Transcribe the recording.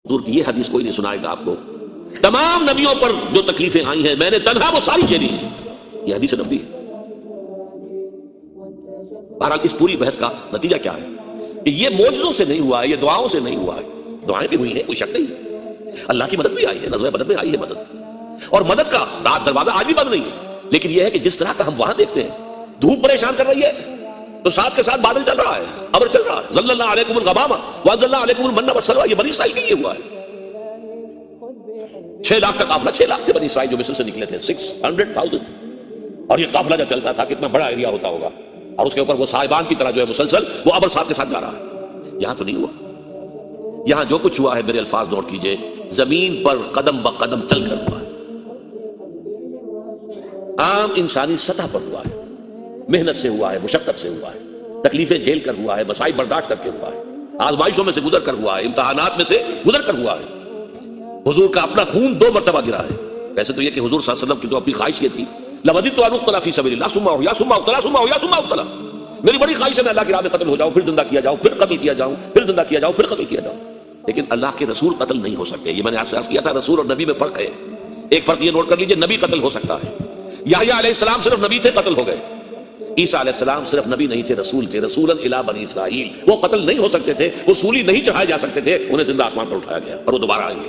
حضور کی یہ حدیث کوئی نہیں سنائے گا آپ کو، تمام نبیوں پر جو تکلیفیں آئی ہیں میں نے تنہا وہ ساری جھیلی ہیں، یہ حدیث نبوی ہے۔ بہرحال اس پوری بحث کا نتیجہ کیا ہے کہ یہ معجزوں سے نہیں ہوا ہے، یہ دعاؤں سے نہیں ہوا ہے، دعائیں بھی ہوئی ہیں، کوئی شک نہیں، اللہ کی مدد بھی آئی ہے، غزوہ بدر میں آئی ہے مدد، اور مدد کا رات دروازہ آج بھی بند نہیں ہے، لیکن یہ ہے کہ جس طرح کا ہم وہاں دیکھتے ہیں دھوپ پریشان کر رہی ہے تو ساتھ کے ساتھ بادل چل رہا ہے، ابر چل رہا ہے، ظل اللہ علیکم الغمام وانزلنا علیکم المن والسلوى، یہ بنی اسرائیل کے لیے ہوا ہے۔ 6 لاکھ کا قافلہ، 6 لاکھ تھے بنی اسرائیل جو مصر سے نکلے تھے، 600,000، اور یہ قافلہ جب چلتا تھا کتنا بڑا ایریا ہوتا ہوگا، اور اس کے اوپر وہ صاحبان کی طرح جو ہے مسلسل وہ ابر ساتھ کے ساتھ جا رہا ہے۔ یہاں تو نہیں ہوا، یہاں جو کچھ ہوا ہے میرے الفاظ نوٹ کیجئے، زمین پر قدم بقدم چل کر ہوا ہے، عام انسانی سطح پر ہوا ہے، محنت سے ہوا ہے، مشقت سے ہوا ہے، تکلیفیں جھیل کر ہوا ہے، مسائل برداشت کر کے ہوا ہے، آزمائشوں میں سے گزر کر ہوا ہے، امتحانات میں سے گزر کر ہوا ہے۔ حضور کا اپنا خون 2 مرتبہ گرا ہے، ویسے تو یہ کہ حضور صلی اللہ علیہ وسلم کی تو اپنی خواہش یہ تھی، لَوَدِدتُّ أَنْ أُقْتَلَ فِي سَبِيلِ اللَّهِ ثُمَّ أُحْيَا ثُمَّ أُقْتَلَ ثُمَّ أُحْيَا ثُمَّ أُقْتَلَ، میری بڑی خواہش ہے میں اللہ کی راہ میں قتل ہو جاؤں، پھر زندہ کیا جاؤں، پھر قتل کیا جاؤں، پھر زندہ کیا جاؤں، پھر قتل کیا جاؤں، لیکن اللہ کے رسول قتل نہیں ہو سکتے۔ یہ میں نے عرض کیا تھا، رسول اور نبی میں فرق ہے، ایک فرق یہ نوٹ کر لیجئے، نبی قتل ہو سکتا ہے، یحییٰ علیہ السلام صرف نبی تھے، قتل ہو گئے، عیسیٰ علیہ السلام صرف نبی نہیں تھے، رسول تھے، رسولا الی بنی اسرائیل، وہ قتل نہیں ہو سکتے تھے، وہ سولی نہیں چڑھائے جا سکتے تھے، انہیں زندہ آسمان پر اٹھایا گیا اور وہ دوبارہ آئیں گے۔